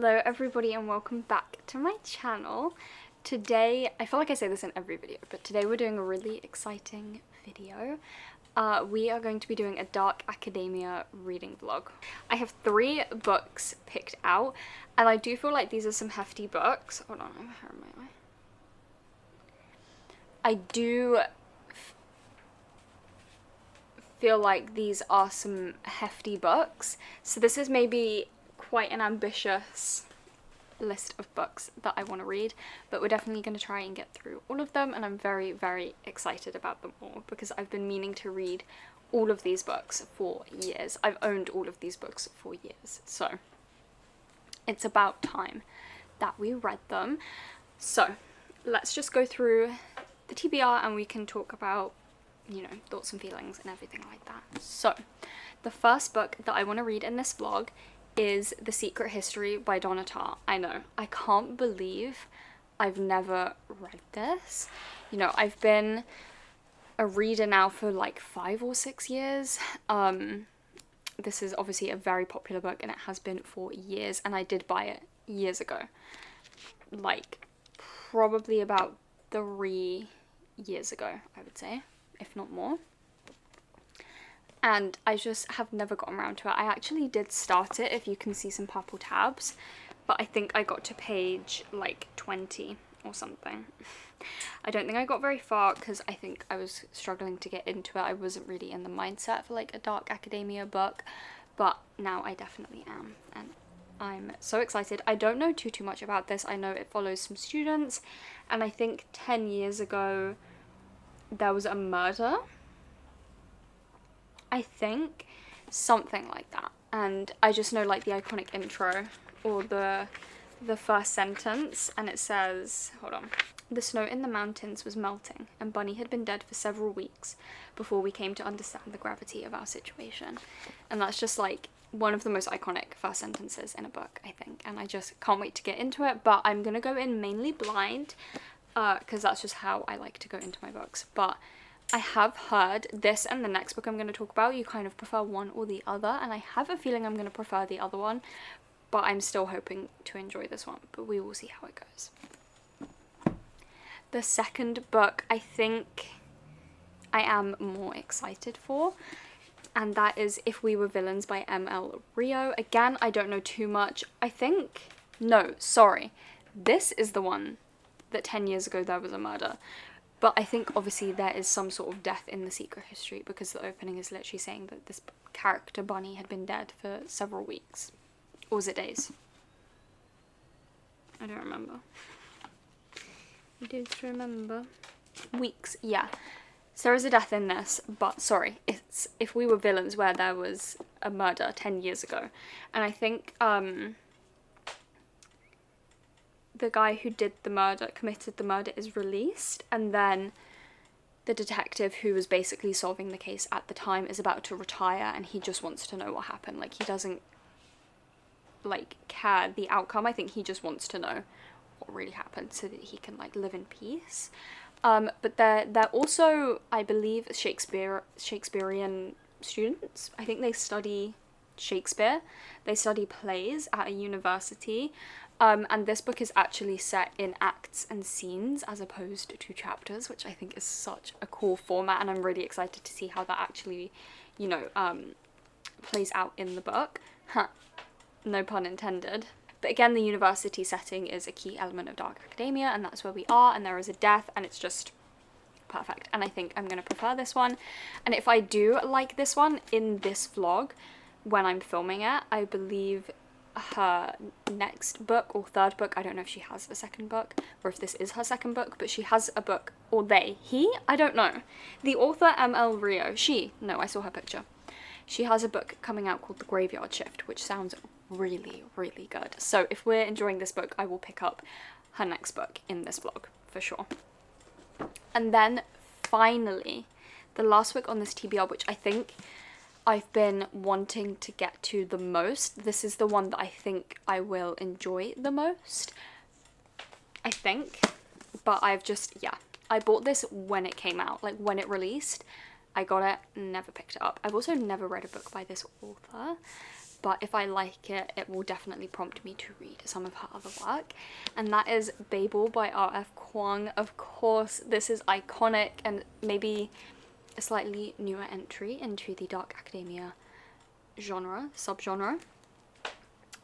Hello everybody and welcome back to my channel. Today, I feel like I say this in every video, but today we're doing a really exciting video. We are going to be doing a dark academia reading vlog. I have 3 books picked out and I do feel like these are some hefty books. Hold on, I have hair in my eye. I do feel like these are some hefty books, so this is maybe quite an ambitious list of books that I want to read, but we're definitely going to try and get through all of them, and I'm very, very excited about them all because I've been meaning to read all of these books for years. I've owned all of these books for years, so it's about time that we read them. So let's just go through the TBR and we can talk about, you know, thoughts and feelings and everything like that. So the first book that I want to read in this vlog is The Secret History by Donna Tartt. I know, I can't believe I've never read this. You know, I've been a reader now for like 5 or 6 years. This is obviously a very popular book and it has been for years, and I did buy it years ago. Like probably about 3 years ago, I would say, if not more. And I just have never gotten around to it. I actually did start it, if you can see some purple tabs, but I think I got to page like 20 or something. I don't think I got very far because I think I was struggling to get into it. I wasn't really in the mindset for like a dark academia book, but now I definitely am, and I'm so excited. I don't know too much about this. I know it follows some students, and I think 10 years ago there was a murder, I think, something like that. And I just know like the iconic intro or the first sentence, and it says, hold on, "The snow in the mountains was melting and Bunny had been dead for several weeks before we came to understand the gravity of our situation." And that's just like one of the most iconic first sentences in a book, I think, and I just can't wait to get into it. But I'm gonna go in mainly blind because that's just how I like to go into my books. But I have heard this and the next book I'm going to talk about, you kind of prefer one or the other, and I have a feeling I'm going to prefer the other one, but I'm still hoping to enjoy this one, but we will see how it goes. The second book I think I am more excited for, and that is If We Were Villains by M.L. Rio. Again, I don't know too much. This is the one that 10 years ago there was a murder. But I think obviously there is some sort of death in The Secret History because the opening is literally saying that this character, Bunny, had been dead for several weeks. Or was it days? I don't remember. I don't remember. Weeks, yeah. So there is a death in this, but sorry, it's If We Were Villains where there was a murder 10 years ago. And I think the guy who committed the murder is released, and then the detective who was basically solving the case at the time is about to retire, and he just wants to know what happened. Like, he doesn't like care the outcome. I think he just wants to know what really happened so that he can like live in peace. But they're also, I believe, Shakespearean students. I think they study Shakespeare. They study plays at a university. And this book is actually set in acts and scenes as opposed to chapters, which I think is such a cool format, and I'm really excited to see how that actually, you know, plays out in the book. No pun intended. But again, the university setting is a key element of dark academia, and that's where we are, and there is a death, and it's just perfect. And I think I'm going to prefer this one. And if I do like this one in this vlog, when I'm filming it, I believe her next book or third book, I don't know if she has a second book or if this is her second book, but she has a book, or I don't know. The author, M.L. Rio, I saw her picture. She has a book coming out called The Graveyard Shift, which sounds really, really good. So if we're enjoying this book, I will pick up her next book in this vlog for sure. And then finally, the last book on this TBR, which I think I've been wanting to get to the most. This is the one that I think I will enjoy the most, I think. But I've just, yeah, I bought this when it came out, like when it released. I got it, never picked it up. I've also never read a book by this author, but if I like it, it will definitely prompt me to read some of her other work, and that is Babel by R.F. Kuang. Of course, this is iconic and maybe a slightly newer entry into the dark academia subgenre.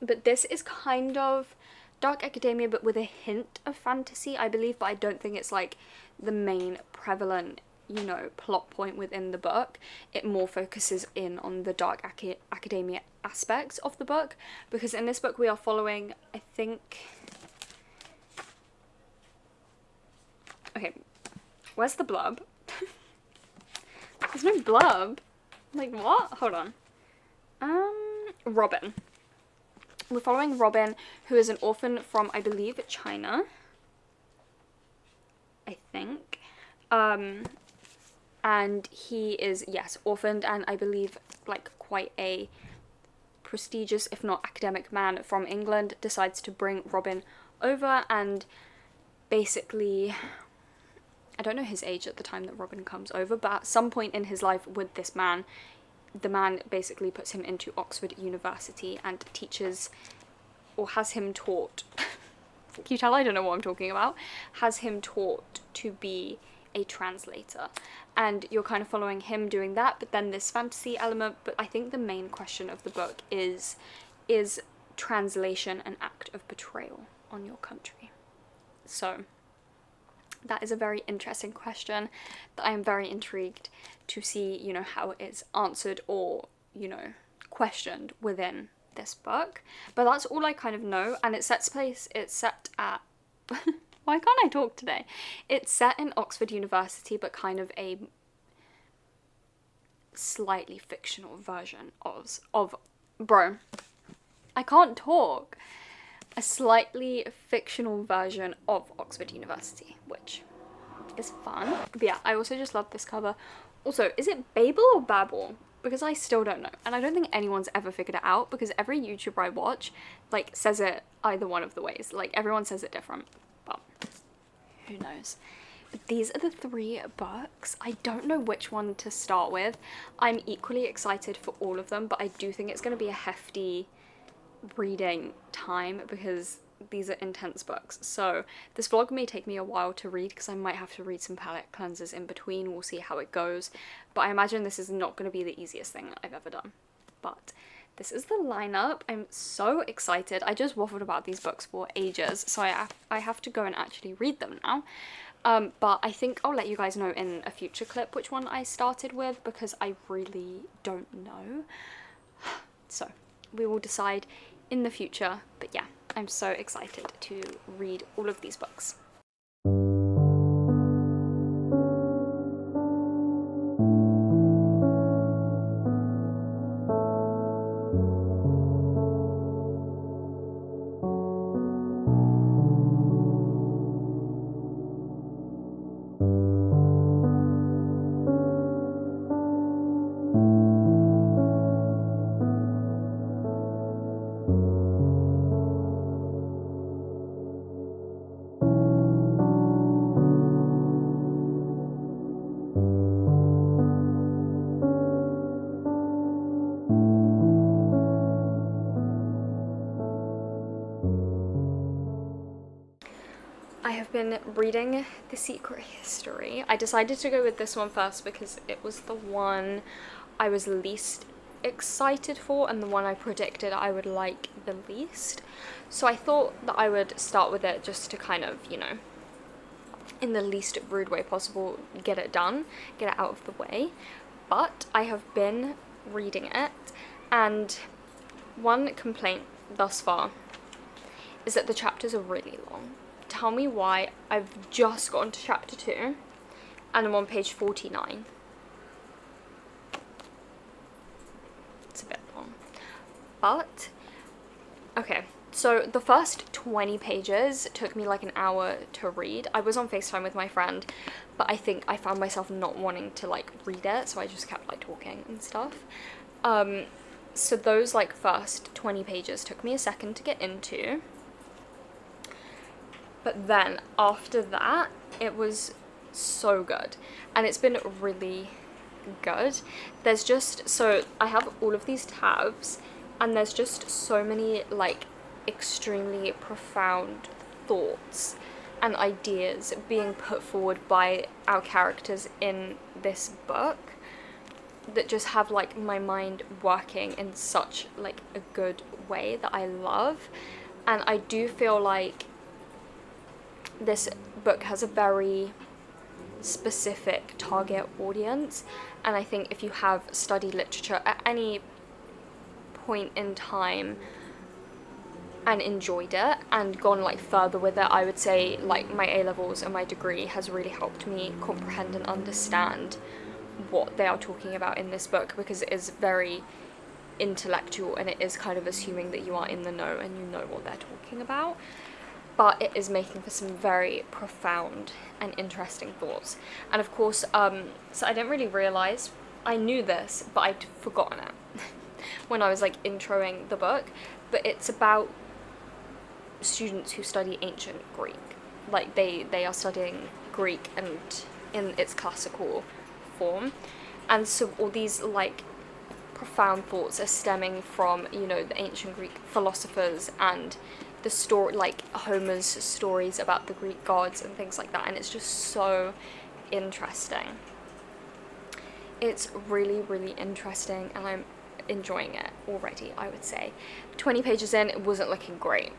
But this is kind of dark academia but with a hint of fantasy, I believe, but I don't think it's like the main prevalent, you know, plot point within the book. It more focuses in on the dark academia aspects of the book, because in this book we are following, I think, okay, where's the blurb? There's no blurb. Like, what? Hold on. Robin. We're following Robin, who is an orphan from, I believe, China. I think. And he is, yes, orphaned, and I believe, like, quite a prestigious, if not academic man from England decides to bring Robin over, and basically, I don't know his age at the time that Robin comes over, but at some point in his life with this man, the man basically puts him into Oxford University and teaches, or has him taught, can you tell I don't know what I'm talking about, has him taught to be a translator, and you're kind of following him doing that, but then this fantasy element. But I think the main question of the book is translation an act of betrayal on your country? So that is a very interesting question that I am very intrigued to see, you know, how it's answered or, you know, questioned within this book. But that's all I kind of know, and it's set at why can't I talk today? It's set in Oxford University, but kind of a slightly fictional version of bro, I can't talk. A slightly fictional version of Oxford University, which is fun. But yeah, I also just love this cover. Also, is it Babel or Babel? Because I still don't know, and I don't think anyone's ever figured it out, because every YouTuber I watch, like, says it either one of the ways. Like, everyone says it different, but who knows. But these are the 3 books. I don't know which one to start with. I'm equally excited for all of them, but I do think it's going to be a hefty reading time because these are intense books. So this vlog may take me a while to read because I might have to read some palette cleansers in between. We'll see how it goes, but I imagine this is not going to be the easiest thing I've ever done. But this is the lineup. I'm so excited. I just waffled about these books for ages, so I have to go and actually read them now. But I think I'll let you guys know in a future clip which one I started with, because I really don't know. So we will decide in the future, but yeah, I'm so excited to read all of these books. I have been reading The Secret History. I decided to go with this one first because it was the one I was least excited for and the one I predicted I would like the least. So I thought that I would start with it just to kind of, you know, in the least rude way possible, get it done, get it out of the way. But I have been reading it, and one complaint thus far is that the chapters are really long. Tell me why. I've just gotten to chapter 2 and I'm on page 49. It's a bit long. But, okay, so the first 20 pages took me like an hour to read. I was on FaceTime with my friend, but I think I found myself not wanting to like read it, so I just kept like talking and stuff. So those like first 20 pages took me a second to get into. But then after that, it was so good. And it's been really good. There's just, so I have all of these tabs and there's just so many like extremely profound thoughts and ideas being put forward by our characters in this book that just have like my mind working in such like a good way that I love. And I do feel like this book has a very specific target audience, and I think if you have studied literature at any point in time and enjoyed it and gone like further with it, I would say like my A-levels and my degree has really helped me comprehend and understand what they are talking about in this book, because it is very intellectual and it is kind of assuming that you are in the know and you know what they're talking about, but it is making for some very profound and interesting thoughts. And of course, so I didn't really realise, I knew this, but I'd forgotten it when I was like introing the book, but it's about students who study ancient Greek. Like they are studying Greek and in its classical form, and so all these like profound thoughts are stemming from, you know, the ancient Greek philosophers and the story, like Homer's stories about the Greek gods and things like that, and it's just so interesting. It's really, really interesting, and I'm enjoying it already. I would say 20 pages in, it wasn't looking great,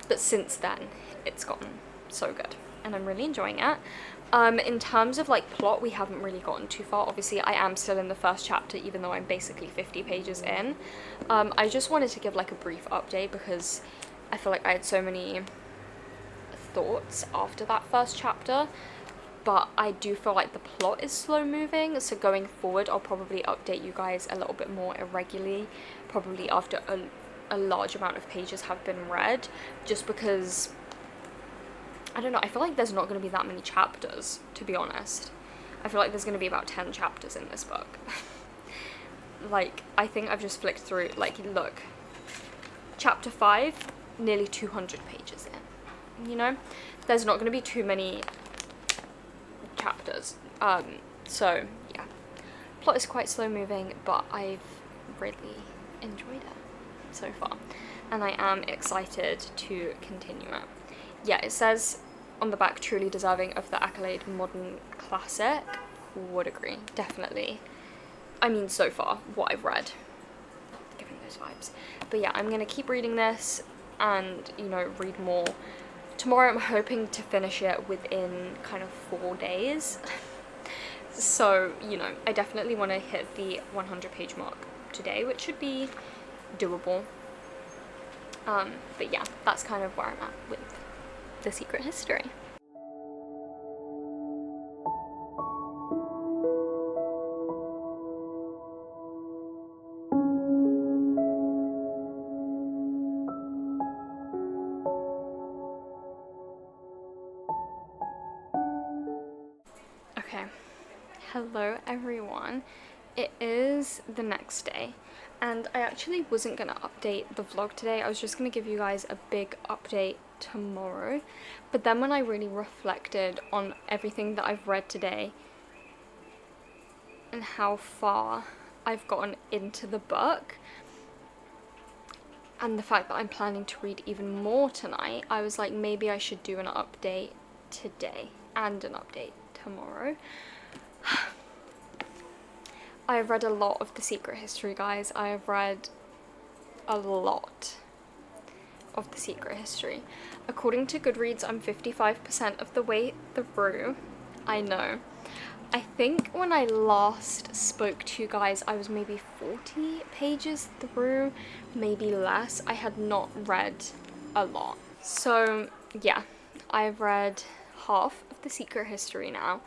but since then it's gotten so good and I'm really enjoying it. In terms of like plot, we haven't really gotten too far. Obviously I am still in the first chapter, even though I'm basically 50 pages in. I just wanted to give like a brief update because I feel like I had so many thoughts after that first chapter, but I do feel like the plot is slow moving, so going forward I'll probably update you guys a little bit more irregularly, probably after a large amount of pages have been read, just because I don't know, I feel like there's not going to be that many chapters, to be honest. I feel like there's going to be about 10 chapters in this book. Like, I think I've just flicked through, like, look, chapter 5, nearly 200 pages in, you know? There's not going to be too many chapters. So, yeah. Plot is quite slow moving, but I've really enjoyed it so far. And I am excited to continue it. Yeah, it says on the back, truly deserving of the accolade modern classic. Would agree, definitely. I mean, so far, what I've read, giving those vibes. But yeah, I'm going to keep reading this and, you know, read more. Tomorrow I'm hoping to finish it within kind of 4 days. So, you know, I definitely want to hit the 100 page mark today, which should be doable. But yeah, that's kind of where I'm at with The Secret History. Okay, hello everyone. It is the next day, and I actually wasn't gonna update the vlog today. I was just gonna give you guys a big update tomorrow, but then when I really reflected on everything that I've read today and how far I've gotten into the book and the fact that I'm planning to read even more tonight, I was like, maybe I should do an update today and an update tomorrow. I have read a lot of The Secret History, guys. I have read a lot of The Secret History. According to Goodreads, I'm 55% of the way through. I know. I think when I last spoke to you guys, I was maybe 40 pages through, maybe less. I had not read a lot. So yeah, I've read half of The Secret History now,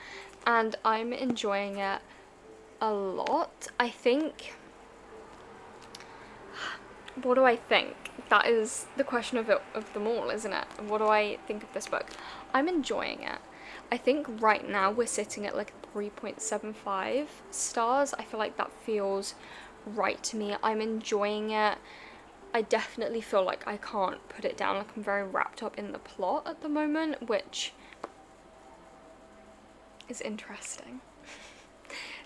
and I'm enjoying it a lot. I think, what do I think? That is the question of them all, isn't it? What do I think of this book? I'm enjoying it. I think right now we're sitting at like 3.75 stars. I feel like that feels right to me. I'm enjoying it. I definitely feel like I can't put it down. Like, I'm very wrapped up in the plot at the moment, which is interesting.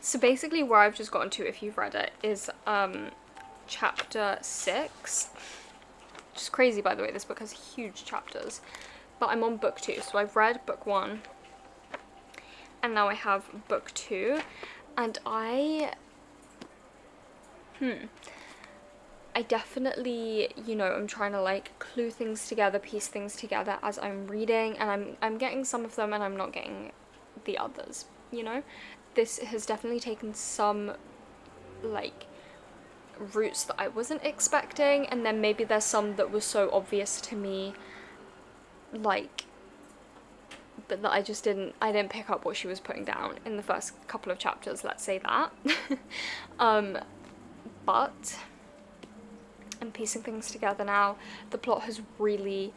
So basically where I've just gotten to, if you've read it, is chapter 6. Which is crazy, by the way, this book has huge chapters. But I'm on book 2, so I've read book 1. And now I have book 2. And I definitely, you know, I'm trying to like clue things together, piece things together as I'm reading, and I'm getting some of them and I'm not getting the others, you know. This has definitely taken some like routes that I wasn't expecting, and then maybe there's some that was so obvious to me, like, but that I didn't pick up what she was putting down in the first couple of chapters, let's say that. But I'm piecing things together now. The plot has really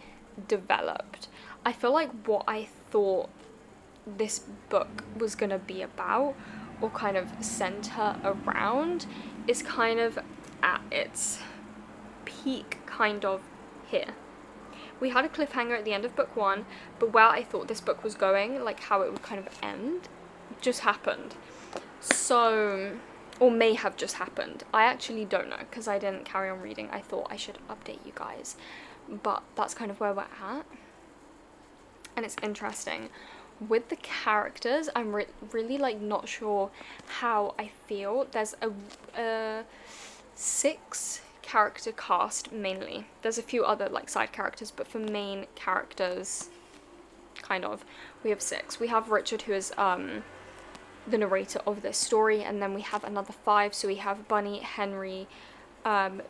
developed. I feel like what I thought this book was gonna be about, or kind of center around, is kind of at its peak kind of here. We had a cliffhanger at the end of book 1, but where I thought this book was going, like how it would kind of end, just happened. So, or may have just happened. I actually don't know, because I didn't carry on reading. I thought I should update you guys. But that's kind of where we're at. And it's interesting. With the characters, I'm really like not sure how I feel. There's a 6 character cast mainly. There's a few other like side characters, but for main characters, kind of, we have 6. We have Richard, who is the narrator of this story, and then we have another 5. So we have Bunny, Henry,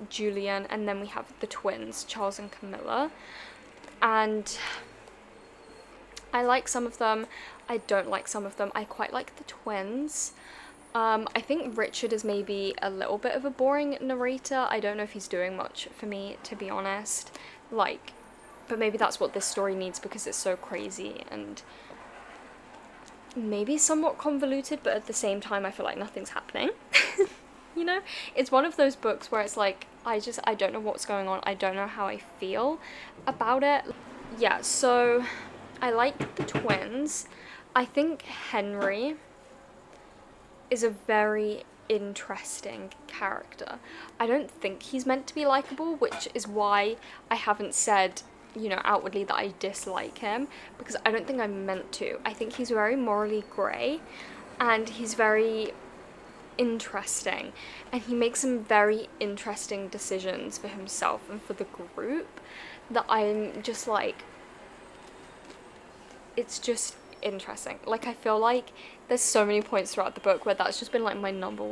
Julian, and then we have the twins, Charles and Camilla. And I like some of them, I don't like some of them. I quite like the twins. I think Richard is maybe a little bit of a boring narrator. I don't know if he's doing much for me, to be honest. Like, but maybe that's what this story needs because it's so crazy and maybe somewhat convoluted, but at the same time I feel like nothing's happening. You know, it's one of those books where it's like I don't know what's going on. I don't know how I feel about it. Yeah, so I like the twins. I think Henry is a very interesting character. I don't think he's meant to be likable, which is why I haven't said, you know, outwardly that I dislike him, because I don't think I'm meant to. I think he's very morally grey, and he's very interesting, and he makes some very interesting decisions for himself and for the group that I'm just like, it's just interesting. Like, I feel like there's so many points throughout the book where that's just been like my number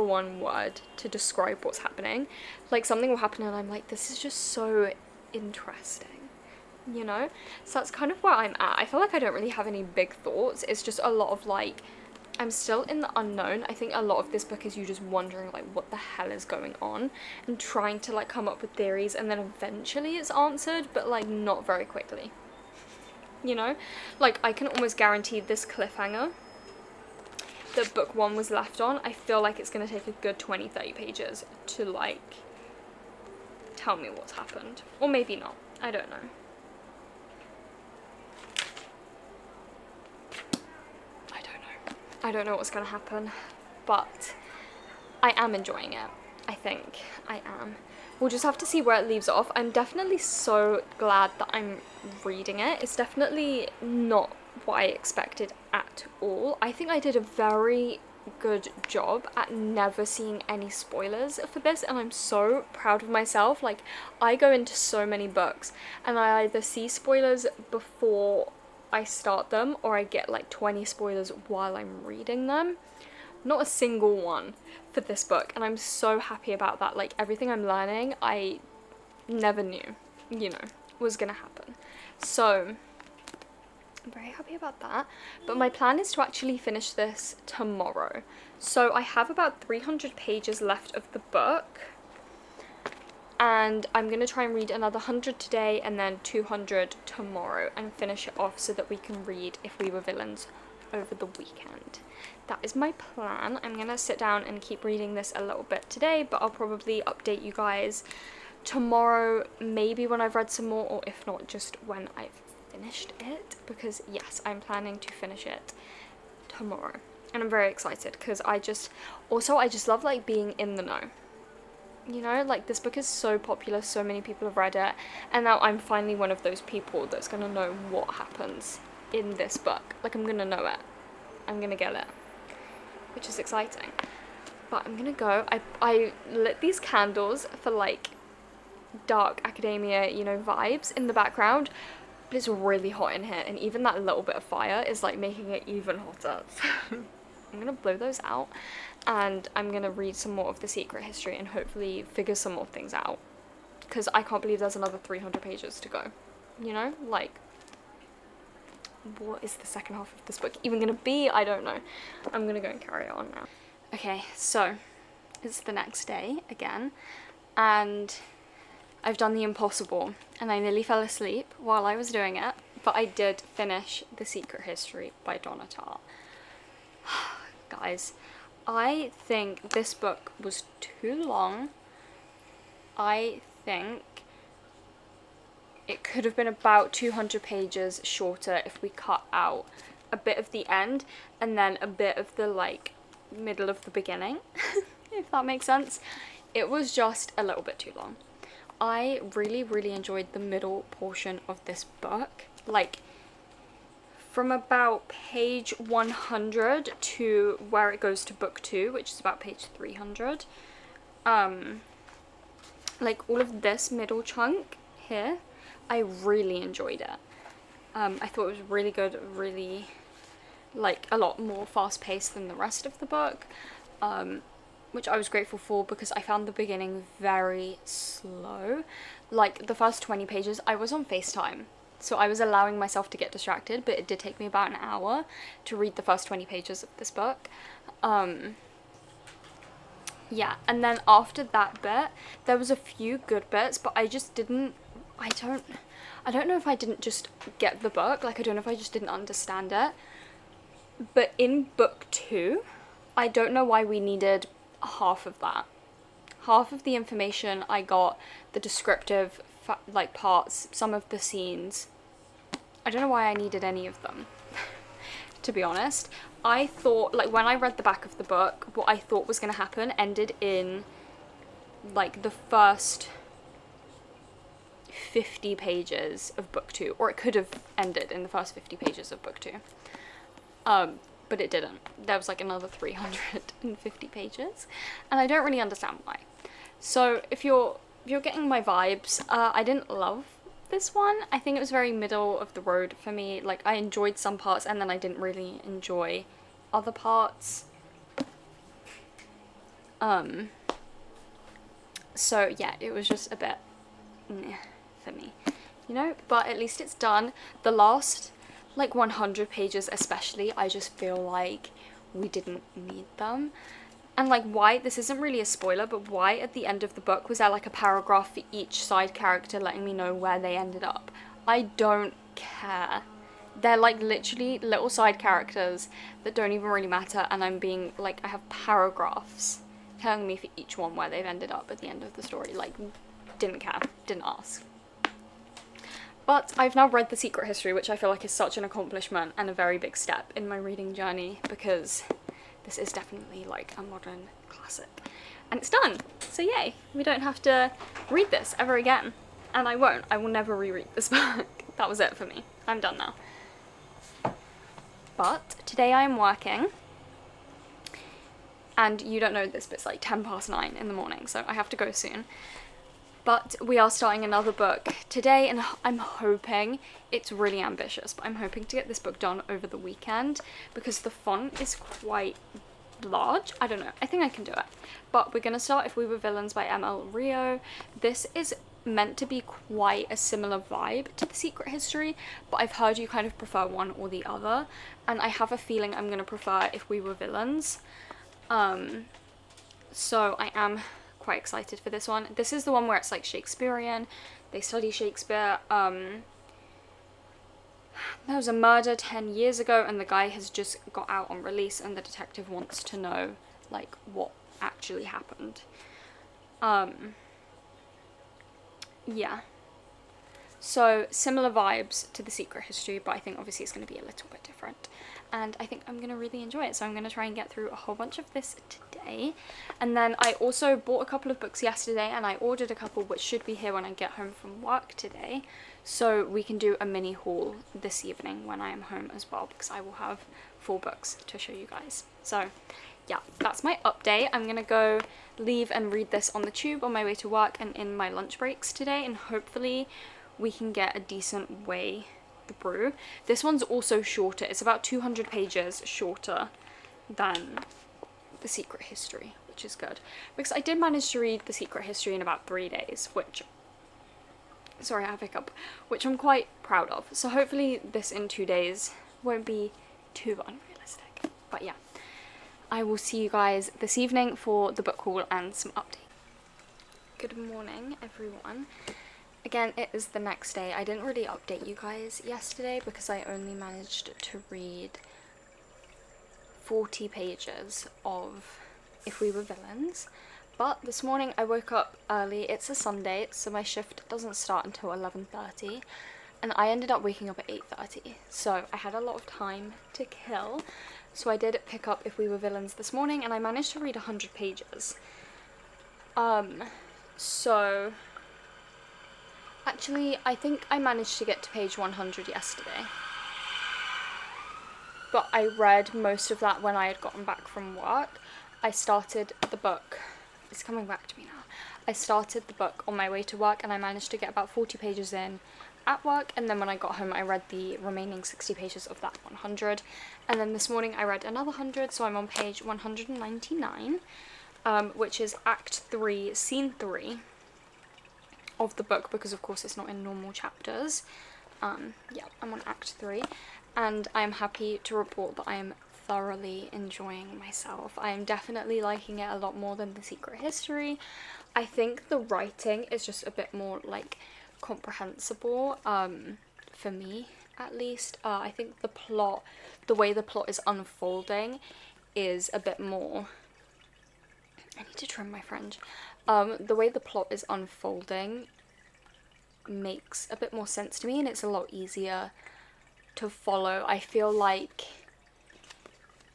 one word to describe what's happening. Like, something will happen and I'm like, this is just so interesting, you know? So that's kind of where I'm at. I feel like I don't really have any big thoughts. It's just a lot of like, I'm still in the unknown. I think a lot of this book is you just wondering like what the hell is going on and trying to like come up with theories, and then eventually it's answered, but like not very quickly. You know, like I can almost guarantee this cliffhanger that book 1 was left on, I feel like it's going to take a good 20-30 pages to like tell me what's happened, or maybe not, I don't know. I don't know what's going to happen, but I am enjoying it. I think I am. We'll just have to see where it leaves off. I'm definitely so glad that I'm reading it. It's definitely not what I expected at all. I think I did a very good job at never seeing any spoilers for this, and I'm so proud of myself. Like, I go into so many books and I either see spoilers before I start them, or I get like 20 spoilers while I'm reading them. Not a single one for this book, and I'm so happy about that. Like, everything I'm learning, I never knew, you know, was gonna happen. So I'm very happy about that. But my plan is to actually finish this tomorrow. So I have about 300 pages left of the book, and I'm gonna try and read another 100 today and then 200 tomorrow and finish it off so that we can read If We Were Villains over the weekend. That is my plan. I'm gonna sit down and keep reading this a little bit today, but I'll probably update you guys tomorrow, maybe when I've read some more, or if not, just when I've finished it, because yes, I'm planning to finish it tomorrow. and I'm very excited because I just love like being in the know. You know, like this book is so popular, so many people have read it, and now I'm finally one of those people that's gonna know what happens in this book. Like, I'm gonna know it. I'm gonna get it, which is exciting. But I'm gonna go. I lit these candles for like dark academia, you know, vibes in the background, but it's really hot in here, and even that little bit of fire is like making it even hotter. I'm gonna blow those out, and I'm gonna read some more of The Secret History and hopefully figure some more things out, because I can't believe there's another 300 pages to go. You know, like, what is the second half of this book even gonna be? I don't know. I'm gonna go and carry it on now. Okay, so it's the next day again, and I've done the impossible, and I nearly fell asleep while I was doing it, but I did finish The Secret History by Donna Tartt. Guys, I think this book was too long. I think it could have been about 200 pages shorter if we cut out a bit of the end and then a bit of the like middle of the beginning, if that makes sense. It was just a little bit too long. I really enjoyed the middle portion of this book, like from about page 100 to where it goes to book 2, which is about page 300. Like all of this middle chunk here, I really enjoyed it. I thought it was really good, really like a lot more fast paced than the rest of the book, which I was grateful for because I found the beginning very slow. Like the first 20 pages, I was on FaceTime, so I was allowing myself to get distracted, but it did take me about an hour to read the first 20 pages of this book. Yeah, and then after that bit, there was a few good bits, but I just didn't, I don't know if I didn't just get the book, like I don't know if I just didn't understand it. But in book 2, I don't know why we needed half of that. Half of the information I got, the descriptive like parts, some of the scenes, I don't know why I needed any of them. To be honest, I thought, like when I read the back of the book, what I thought was going to happen ended in like the first 50 pages of book 2, or it could have ended in the first 50 pages of book 2. But it didn't. There was like another 350 pages, and I don't really understand why. So if you're getting my vibes, I didn't love this one. I think it was very middle of the road for me. Like I enjoyed some parts and then I didn't really enjoy other parts. So yeah, it was just a bit for me, you know, but at least it's done. The last like 100 pages especially, I just feel like we didn't need them. And like why, this isn't really a spoiler, but why at the end of the book was there like a paragraph for each side character letting me know where they ended up? I don't care. They're like literally little side characters that don't even really matter, and I'm being like, I have paragraphs telling me for each one where they've ended up at the end of the story. Like, didn't care, didn't ask. But I've now read The Secret History, which I feel like is such an accomplishment and a very big step in my reading journey, because this is definitely like a modern classic. And it's done! So yay! We don't have to read this ever again. And I won't. I will never reread this book. That was it for me. I'm done now. But today I am working. And you don't know this, but it's like 9:10 in the morning, so I have to go soon. But we are starting another book today, and I'm hoping, it's really ambitious, but I'm hoping to get this book done over the weekend because the font is quite large. I don't know, I think I can do it. But we're going to start If We Were Villains by ML Rio. This is meant to be quite a similar vibe to The Secret History, but I've heard you kind of prefer one or the other, and I have a feeling I'm going to prefer If We Were Villains. So I am quite excited for this one. This is the one where it's like Shakespearean. They study Shakespeare. There was a murder 10 years ago and the guy has just got out on release and the detective wants to know like what actually happened. Yeah. So similar vibes to The Secret History, but I think obviously it's going to be a little bit different. and I think I'm gonna really enjoy it. So I'm gonna try and get through a whole bunch of this today. And then I also bought a couple of books yesterday, and I ordered a couple which should be here when I get home from work today, so we can do a mini haul this evening when I am home as well, because I will have 4 books to show you guys. So yeah, that's my update. I'm gonna go leave and read this on the tube on my way to work and in my lunch breaks today, and hopefully we can get a decent way through. This one's also shorter. It's about 200 pages shorter than The Secret History, which is good, because I did manage to read The Secret History in about 3 days, which, sorry, I have a hiccup, which I'm quite proud of. So hopefully this in 2 days won't be too unrealistic. But yeah, I will see you guys this evening for the book haul and some updates. Good morning, everyone. Again, it is the next day. I didn't really update you guys yesterday because I only managed to read 40 pages of If We Were Villains. But this morning I woke up early. It's a Sunday, so my shift doesn't start until 11:30. And I ended up waking up at 8:30. So I had a lot of time to kill. So I did pick up If We Were Villains this morning, and I managed to read 100 pages. So actually, I think I managed to get to page 100 yesterday. But I read most of that when I had gotten back from work. I started the book. It's coming back to me now. I started the book on my way to work, and I managed to get about 40 pages in at work, and then when I got home I read the remaining 60 pages of that 100, and then this morning I read another 100, so I'm on page 199, which is Act 3, Scene 3 of the book, because of course it's not in normal chapters. Yeah, I'm on Act 3, and I'm happy to report that I am thoroughly enjoying myself. I am definitely liking it a lot more than The Secret History. I think the writing is just a bit more like comprehensible, for me at least. I think the plot, the way the plot is unfolding is a bit more, I need to trim my French, the way the plot is unfolding makes a bit more sense to me, and it's a lot easier to follow. I feel like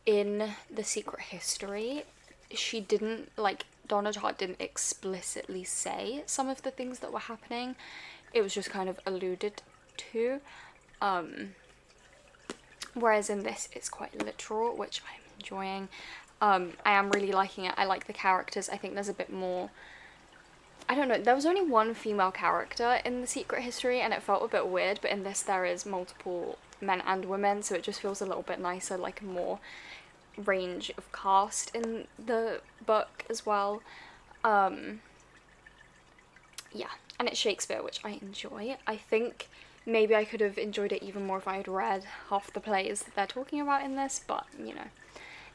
in The Secret History, she didn't, like, Donna Tartt didn't explicitly say some of the things that were happening. It was just kind of alluded to, whereas in this it's quite literal, which I'm enjoying. I am really liking it. I like the characters. I think there's a bit more, I don't know, there was only one female character in The Secret History and it felt a bit weird, but in this there is multiple men and women, so it just feels a little bit nicer, like more range of cast in the book as well. Yeah, and it's Shakespeare, which I enjoy. I think maybe I could have enjoyed it even more if I had read half the plays that they're talking about in this, but you know,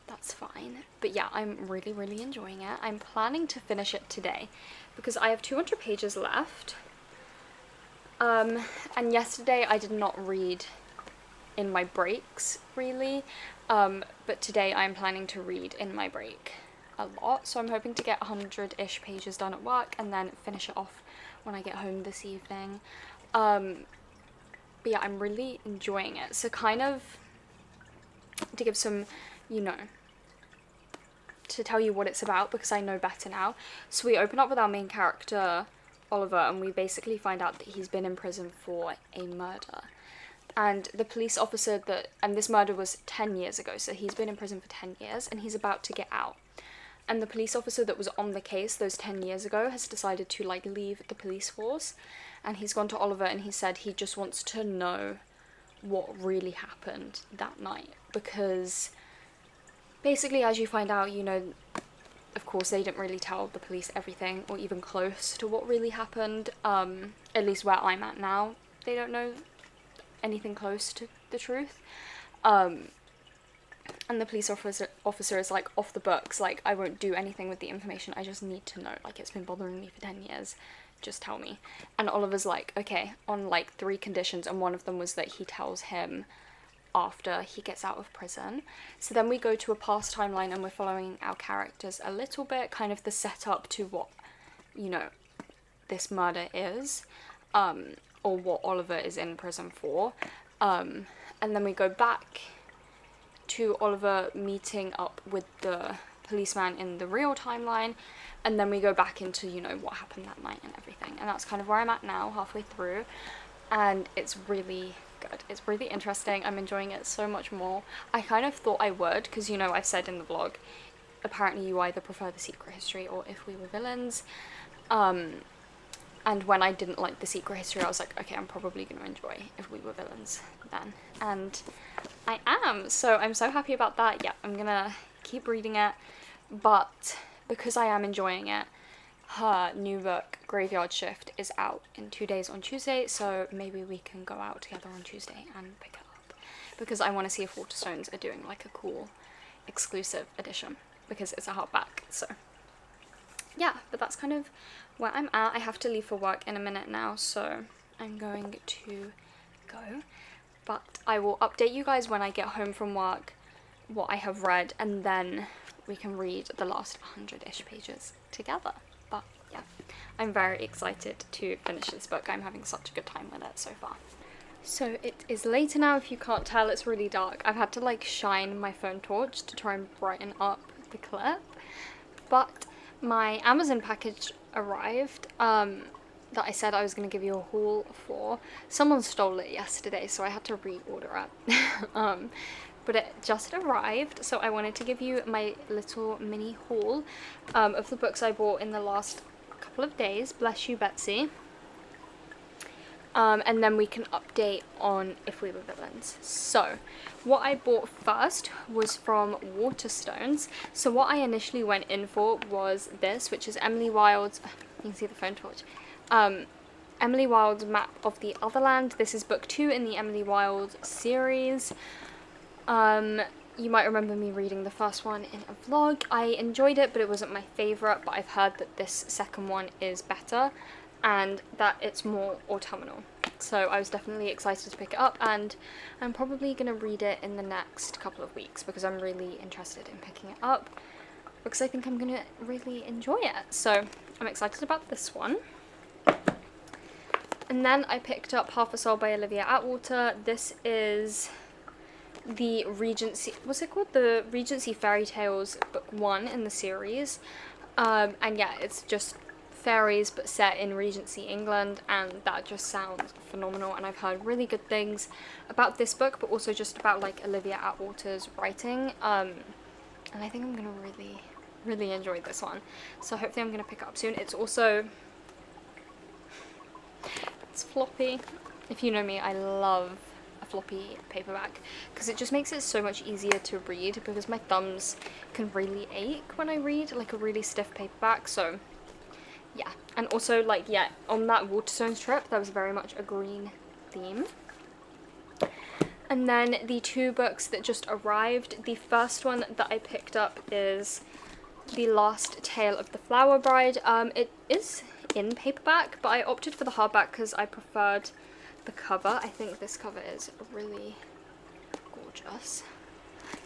that's fine. But yeah, I'm really, really enjoying it. I'm planning to finish it today because I have 200 pages left. And yesterday I did not read in my breaks, really. But today I'm planning to read in my break a lot. So I'm hoping to get 100-ish pages done at work and then finish it off when I get home this evening. But yeah, I'm really enjoying it. So kind of to give some, you know, to tell you what it's about, because I know better now. So we open up with our main character, Oliver, and we basically find out that he's been in prison for a murder. And the police officer that, and this murder was 10 years ago, so he's been in prison for 10 years and he's about to get out. And the police officer that was on the case those 10 years ago has decided to like leave the police force, and he's gone to Oliver and he said he just wants to know what really happened that night, because basically, as you find out, you know, of course they didn't really tell the police everything or even close to what really happened. At least where I'm at now, they don't know anything close to the truth. And the police officer is like, off the books, like, I won't do anything with the information, I just need to know, like, it's been bothering me for 10 years, just tell me. And Oliver's like, okay, on like 3 conditions, and one of them was that he tells him after he gets out of prison. So then we go to a past timeline and we're following our characters a little bit, kind of the setup to what, you know, this murder is, or what Oliver is in prison for. And then we go back to Oliver meeting up with the policeman in the real timeline, and then we go back into, you know, what happened that night and everything. And that's kind of where I'm at now, halfway through, and it's really good. It's really interesting. I'm enjoying it so much more. I kind of thought I would, because, you know, I've said in the vlog, apparently you either prefer The Secret History or If We Were Villains. And when I didn't like The Secret History, I was like, okay, I'm probably going to enjoy If We Were Villains then. And I am, so I'm so happy about that. Yeah, I'm going to keep reading it, but because I am enjoying it, her new book, Graveyard Shift, is out in 2 days on Tuesday, so maybe we can go out together on Tuesday and pick it up, because I want to see if Waterstones are doing like a cool exclusive edition, because it's a hardback. So yeah, but that's kind of where I'm at. I have to leave for work in a minute now, so I'm going to go, but I will update you guys when I get home from work what I have read, and then we can read the last 100-ish pages together. But yeah, I'm very excited to finish this book. I'm having such a good time with it so far. So it is later now, if you can't tell. It's really dark. I've had to like shine my phone torch to try and brighten up the clip, but my Amazon package arrived that I said I was going to give you a haul for. Someone stole it yesterday, so I had to reorder it. But it just arrived, so I wanted to give you my little mini haul of the books I bought in the last couple of days. Bless you, Betsy. And then we can update on If We Were Villains. So, what I bought first was from Waterstones. So what I initially went in for was this, which is Emily Wilde's, you can see the phone torch, Emily Wilde's Map of the Otherland. This is book 2 in the Emily Wilde series. You might remember me reading the first one in a vlog. I enjoyed it, but it wasn't my favourite, but I've heard that this second one is better and that it's more autumnal. So I was definitely excited to pick it up, and I'm probably going to read it in the next couple of weeks because I'm really interested in picking it up, because I think I'm going to really enjoy it. So I'm excited about this one. And then I picked up Half a Soul by Olivia Atwater. This is the Regency, what's it called? The Regency Fairy Tales book 1 in the series. And yeah, it's just fairies but set in Regency England, and that just sounds phenomenal, and I've heard really good things about this book, but also just about like Olivia Atwater's writing, and I think I'm gonna really enjoy this one, so hopefully I'm gonna pick it up soon. It's also, it's floppy. If you know me, I love a floppy paperback because it just makes it so much easier to read, because my thumbs can really ache when I read like a really stiff paperback. So yeah, and also like, yeah, on that Waterstones trip there was very much a green theme. And then the 2 books that just arrived, the first one that I picked up is The Last Tale of the Flower Bride. It is in paperback, but I opted for the hardback because I preferred the cover. I think this cover is really gorgeous.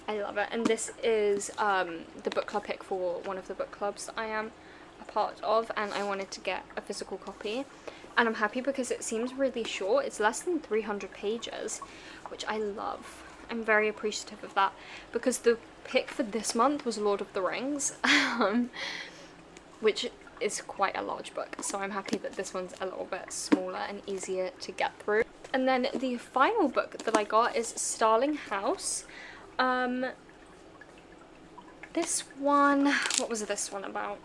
I love it. And this is the book club pick for one of the book clubs that I am a part of, and I wanted to get a physical copy, and I'm happy because it seems really short. It's less than 300 pages, which I love. I'm very appreciative of that, because the pick for this month was Lord of the Rings, which is quite a large book, so I'm happy that this one's a little bit smaller and easier to get through. And then the final book that I got is Starling House. This one, what was this one about?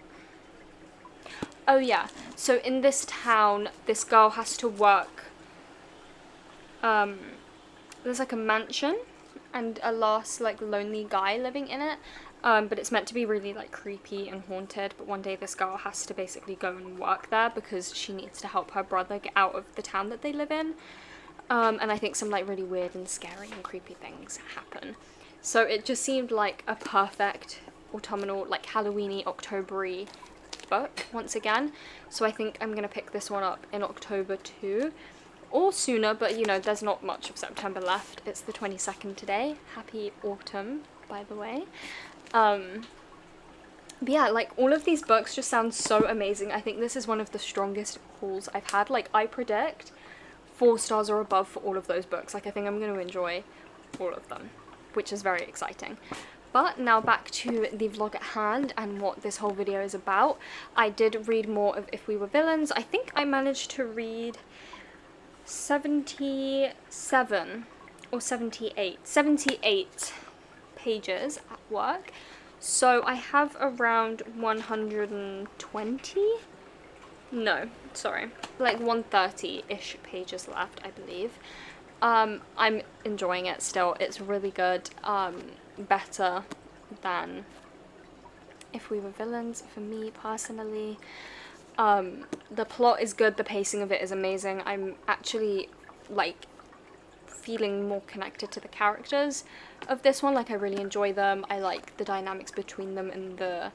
Oh yeah, so in this town, this girl has to work, there's like a mansion and a last like lonely guy living in it, but it's meant to be really like creepy and haunted, but one day this girl has to basically go and work there because she needs to help her brother get out of the town that they live in, and I think some like really weird and scary and creepy things happen. So it just seemed like a perfect autumnal, like Halloween-y, October-y book once again, so I think I'm gonna pick this one up in October too, or sooner, but you know, there's not much of September left. It's the 22nd today. Happy autumn, by the way. But yeah, like all of these books just sound so amazing. I think this is one of the strongest hauls I've had. Like I predict 4 stars or above for all of those books. Like I think I'm going to enjoy all of them. which is very exciting. But now back to the vlog at hand and what this whole video is about. I did read more of If We Were Villains. I think I managed to read 77 or 78 pages at work. So I have around 120? No, sorry. Like 130-ish pages left, I believe. I'm enjoying it still. It's really good. Better than If We Were Villains for me personally. The plot is good, the pacing of it is amazing. I'm actually like feeling more connected to the characters of this one. Like, I really enjoy them. I like the dynamics between them and the,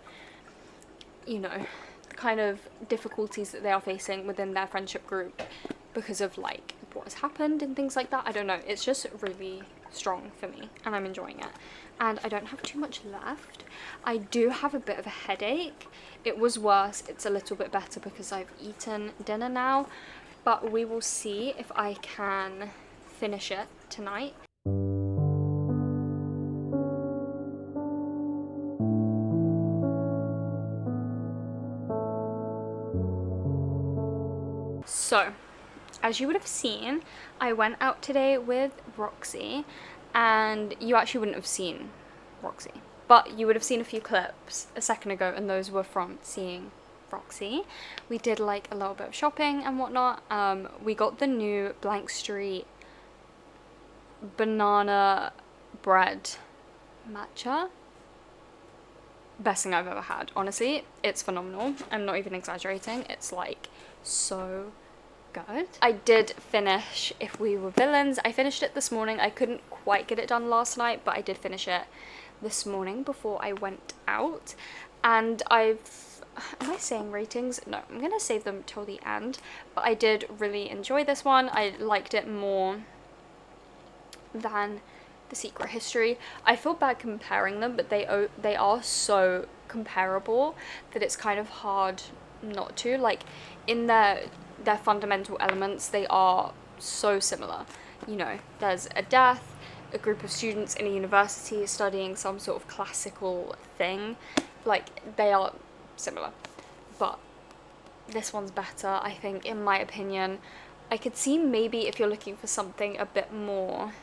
you know, the kind of difficulties that they are facing within their friendship group because of like what has happened and things like that. I don't know, it's just really strong for me and I'm enjoying it. And I don't have too much left. I do have a bit of a headache. It was worse. It's a little bit better because I've eaten dinner now, but we will see if I can finish it tonight. So, as you would have seen, I went out today with Roxy, and you actually wouldn't have seen Roxy, but you would have seen a few clips a second ago, and those were from seeing Roxy. We did like a little bit of shopping and whatnot. We got the new Blank Street banana bread matcha. Best thing I've ever had, honestly. It's phenomenal. I'm not even exaggerating. It's like so good. I did finish If We Were Villains. I finished it this morning. I couldn't quite get it done last night, but I did finish it this morning before I went out. And am I saying ratings? No, I'm gonna save them till the end. But I did really enjoy this one. I liked it more than The Secret History. I feel bad comparing them, but they are so comparable that it's kind of hard not to. Like, in their fundamental elements, they are so similar. You know, there's a death, a group of students in a university studying some sort of classical thing. Like, they are similar, but this one's better, I think, in my opinion. I could see maybe if you're looking for something a bit more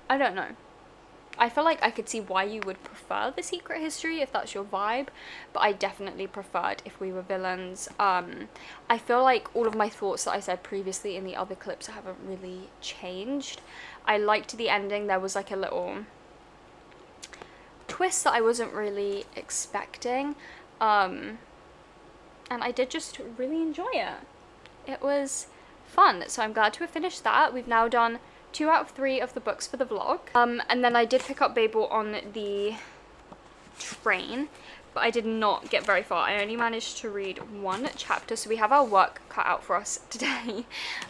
I don't know. I feel like I could see why you would prefer The Secret History if that's your vibe, but I definitely preferred If We Were Villains. I feel like all of my thoughts that I said previously in the other clips haven't really changed. I liked the ending. There was like a little twist that I wasn't really expecting, and I did just really enjoy it. It was fun, so I'm glad to have finished that. We've now done 2 out of 3 of the books for the vlog. And then I did pick up Babel on the train, but I did not get very far. I only managed to read 1 chapter, so we have our work cut out for us today.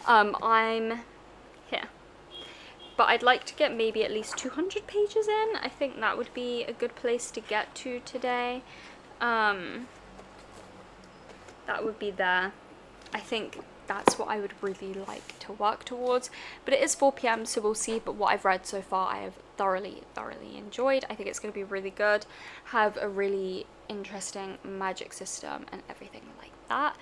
I'm here. But I'd like to get maybe at least 200 pages in. I think that would be a good place to get to today. That would be there. I think that's what I would really like to work towards, but it is 4 p.m, so we'll see. But what I've read so far I have thoroughly enjoyed. I think it's going to be really good, have a really interesting magic system and everything like that.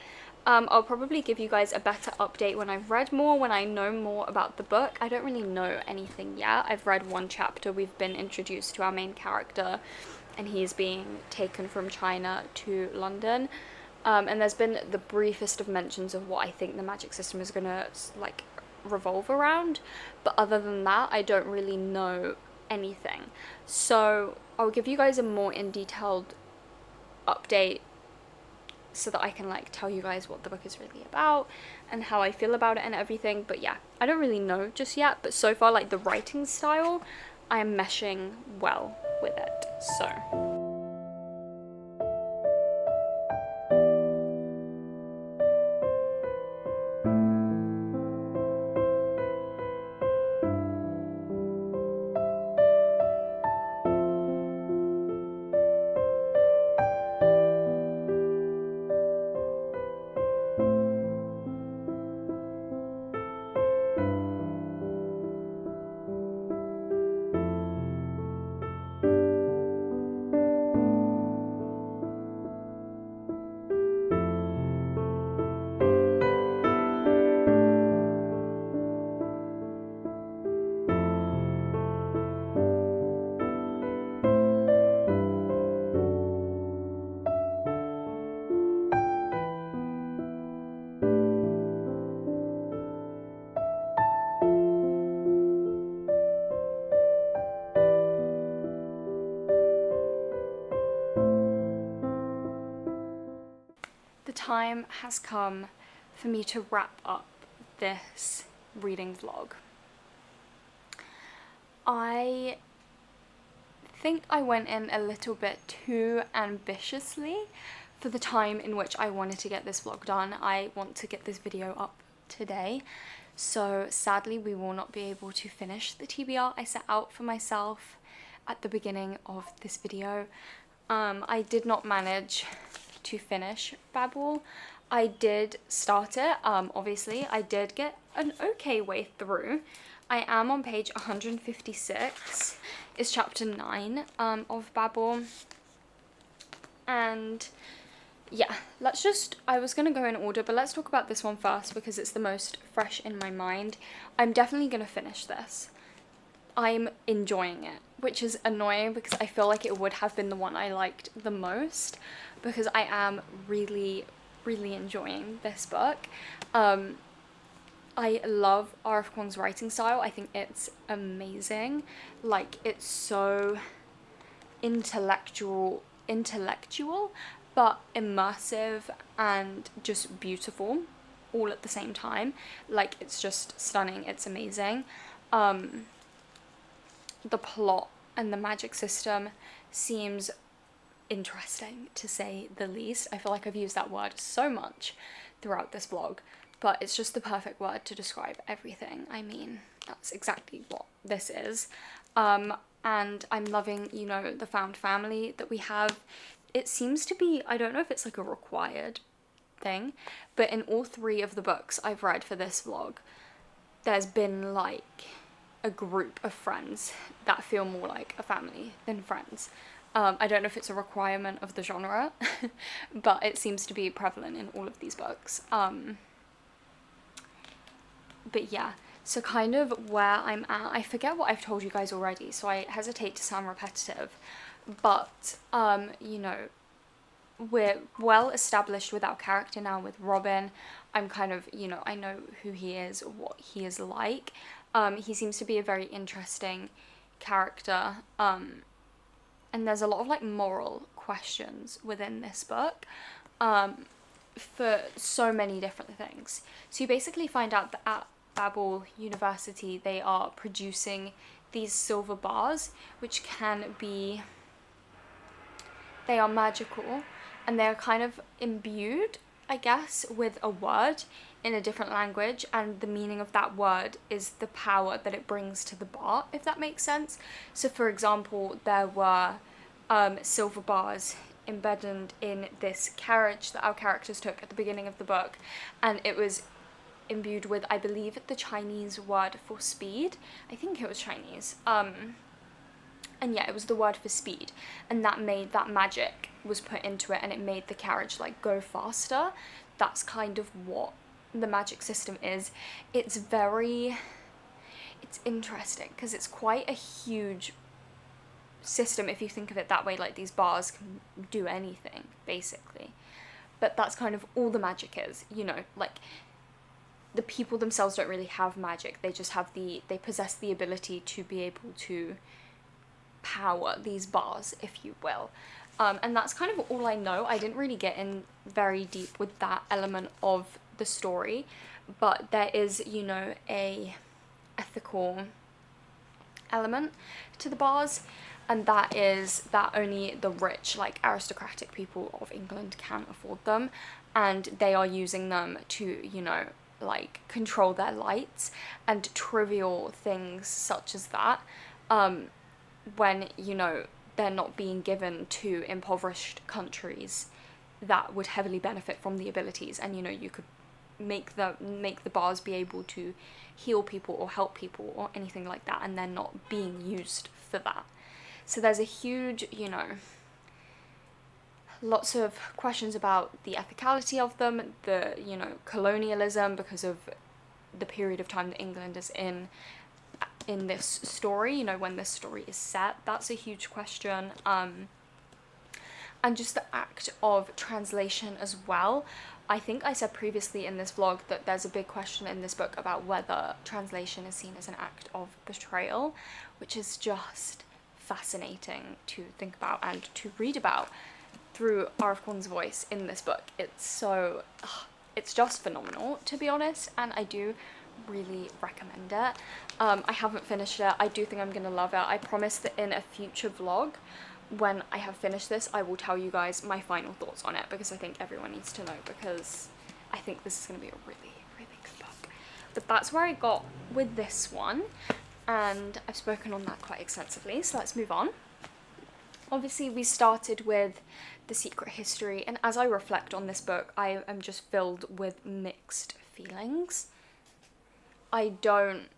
I'll probably give you guys a better update when I've read more, when I know more about the book. I don't really know anything yet. I've read 1 chapter. We've been introduced to our main character and he's being taken from China to London. And there's been the briefest of mentions of what I think the magic system is gonna like revolve around, but other than that I don't really know anything. So I'll give you guys a more in-detailed update so that I can like tell you guys what the book is really about and how I feel about it and everything. But yeah, I don't really know just yet, but so far like the writing style, I am meshing well with it. So time has come for me to wrap up this reading vlog. I think I went in a little bit too ambitiously for the time in which I wanted to get this vlog done. I want to get this video up today, so sadly we will not be able to finish the TBR I set out for myself at the beginning of this video. I did not manage to finish Babel. I did start it, obviously. I did get an okay way through. I am on page 156. It's chapter 9 of Babel. And yeah, I was gonna go in order, but let's talk about this one first because it's the most fresh in my mind. I'm definitely gonna finish this. I'm enjoying it, which is annoying because I feel like it would have been the one I liked the most, because I am really enjoying this book. I love R.F. Kuang's writing style. I think it's amazing. Like, it's so intellectual but immersive and just beautiful all at the same time. Like, it's just stunning. It's amazing. The plot and the magic system seems interesting, to say the least. I feel like I've used that word so much throughout this vlog, but it's just the perfect word to describe everything. I mean, that's exactly what this is. And I'm loving, you know, the found family that we have. It seems to be, I don't know if it's like a required thing, but in all 3 of the books I've read for this vlog, there's been like a group of friends that feel more like a family than friends. I don't know if it's a requirement of the genre, but it seems to be prevalent in all of these books. But yeah, so kind of where I'm at, I forget what I've told you guys already, so I hesitate to sound repetitive, but, you know, we're well established with our character now with Robin. I'm kind of, you know, I know who he is, what he is like. He seems to be a very interesting character, and there's a lot of like moral questions within this book, for so many different things. So you basically find out that at Babel University they are producing these silver bars, which can be, they are magical, and they're kind of imbued, I guess, with a word in a different language, and the meaning of that word is the power that it brings to the bar, if that makes sense. So for example, there were silver bars embedded in this carriage that our characters took at the beginning of the book, and it was imbued with, I believe, the Chinese word for speed. I think it was Chinese. And yeah, it was the word for speed, and that magic was put into it, and it made the carriage like go faster. That's kind of what the magic system is. It's interesting because it's quite a huge system if you think of it that way. Like, these bars can do anything basically, but that's kind of all the magic is, you know. Like, the people themselves don't really have magic, they just have they possess the ability to be able to power these bars, if you will. And that's kind of all I know. I didn't really get in very deep with that element of the story, but there is, you know, a ethical element to the bars, and that is that only the rich, like aristocratic people of England can afford them, and they are using them to, you know, like control their lights and trivial things such as that, when, you know, they're not being given to impoverished countries that would heavily benefit from the abilities. And, you know, you could make the bars be able to heal people or help people or anything like that, and they're not being used for that. So there's a huge, you know, lots of questions about the ethicality of them, the, you know, colonialism, because of the period of time that England is in this story, you know, when this story is set. That's a huge question. And just the act of translation as well. I think I said previously in this vlog that there's a big question in this book about whether translation is seen as an act of betrayal, which is just fascinating to think about and to read about. through Arifquan's voice in this book. It's so, it's just phenomenal, to be honest, and I do really recommend it. I haven't finished it. I do think I'm gonna love it. I promise that in a future vlog, when I have finished this, I will tell you guys my final thoughts on it, because I think everyone needs to know, because I think this is gonna be a really, really good book. But that's where I got with this one, and I've spoken on that quite extensively, so let's move on. Obviously, we started with The Secret History, and as I reflect on this book, I am just filled with mixed feelings. I don't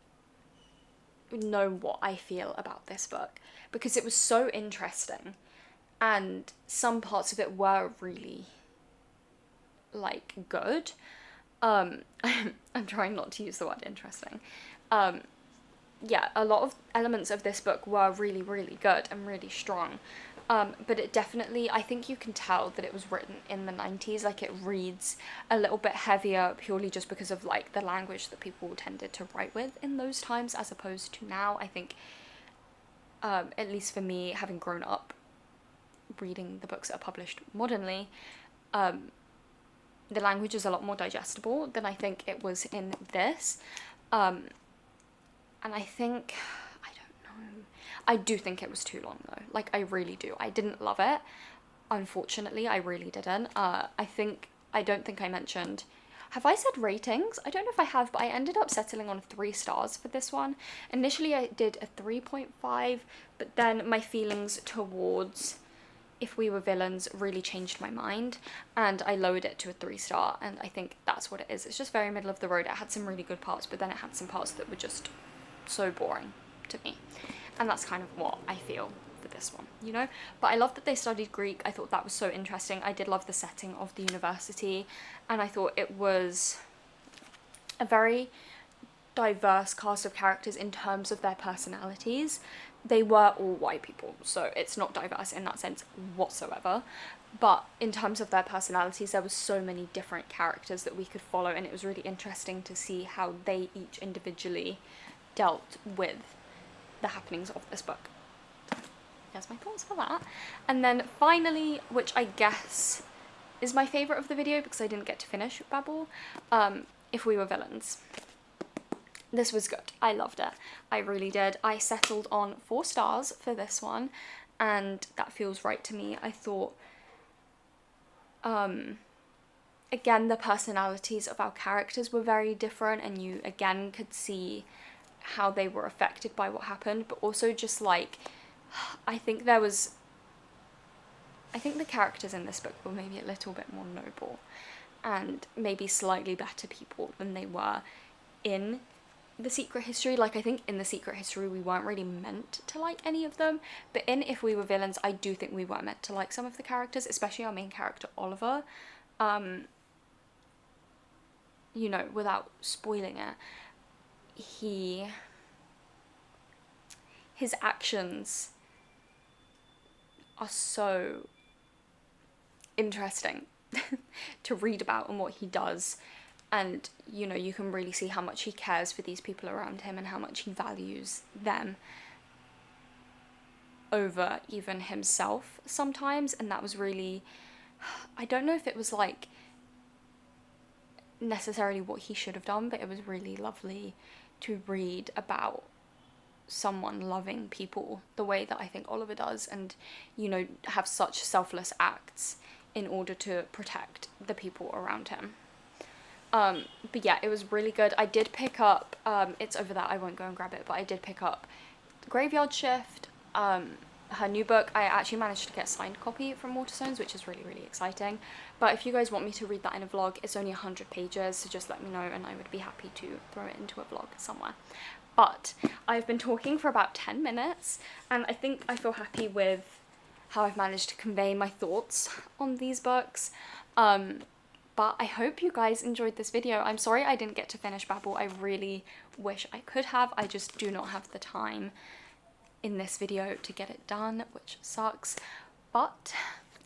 know what I feel about this book, because it was so interesting, and some parts of it were really, like, good. I'm trying not to use the word interesting. Yeah, a lot of elements of this book were really, really good and really strong. But it definitely, I think you can tell that it was written in the 90s, like it reads a little bit heavier purely just because of like the language that people tended to write with in those times as opposed to now. I think, at least for me, having grown up reading the books that are published modernly, the language is a lot more digestible than I think it was in this. And I think, I don't know, I do think it was too long though, like I really do. I didn't love it, unfortunately, I really didn't. I don't think I mentioned, have I said ratings? I don't know if I have, but I ended up settling on 3 stars for this one. Initially I did a 3.5, but then my feelings towards If We Were Villains really changed my mind, and I lowered it to a 3-star, and I think that's what it is. It's just very middle of the road. It had some really good parts, but then it had some parts that were just so boring to me, and that's kind of what I feel for this one, you know. But I love that they studied Greek. I thought that was so interesting. I did love the setting of the university, and I thought it was a very diverse cast of characters in terms of their personalities. They were all white people, so it's not diverse in that sense whatsoever, but in terms of their personalities, there was so many different characters that we could follow, and it was really interesting to see how they each individually dealt with the happenings of this book. There's my thoughts for that. And then finally, which I guess is my favourite of the video because I didn't get to finish Babel, If We Were Villains. This was good. I loved it. I really did. I settled on 4 stars for this one, and that feels right to me. I thought, again, the personalities of our characters were very different, and you again could see how they were affected by what happened, but also just like, I think the characters in this book were maybe a little bit more noble and maybe slightly better people than they were in The Secret History. Like, I think in The Secret History we weren't really meant to like any of them, but in If We Were Villains I do think we were meant to like some of the characters, especially our main character Oliver. You know, without spoiling it, his actions are so interesting to read about and what he does, and you know, you can really see how much he cares for these people around him and how much he values them over even himself sometimes. And that was really, I don't know if it was like necessarily what he should have done, but it was really lovely to read about someone loving people the way that I think Oliver does, and you know, have such selfless acts in order to protect the people around him. But yeah, it was really good. I did pick up, it's over there, I won't go and grab it, but I did pick up Graveyard Shift, her new book. I actually managed to get a signed copy from Waterstones, which is really, really exciting. But if you guys want me to read that in a vlog, it's only 100 pages, so just let me know and I would be happy to throw it into a vlog somewhere. But I've been talking for about 10 minutes, and I think I feel happy with how I've managed to convey my thoughts on these books. But I hope you guys enjoyed this video. I'm sorry I didn't get to finish Babel. I really wish I could have. I just do not have the time in this video to get it done, which sucks. But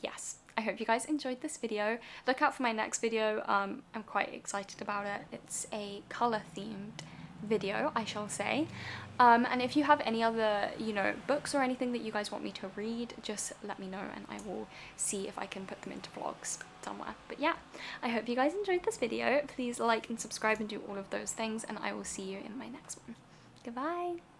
yes, I hope you guys enjoyed this video. Look out for my next video. I'm quite excited about it. It's a colour themed video, I shall say. And if you have any other, you know, books or anything that you guys want me to read, just let me know and I will see if I can put them into vlogs somewhere. But yeah, I hope you guys enjoyed this video. Please like and subscribe and do all of those things, and I will see you in my next one. Goodbye!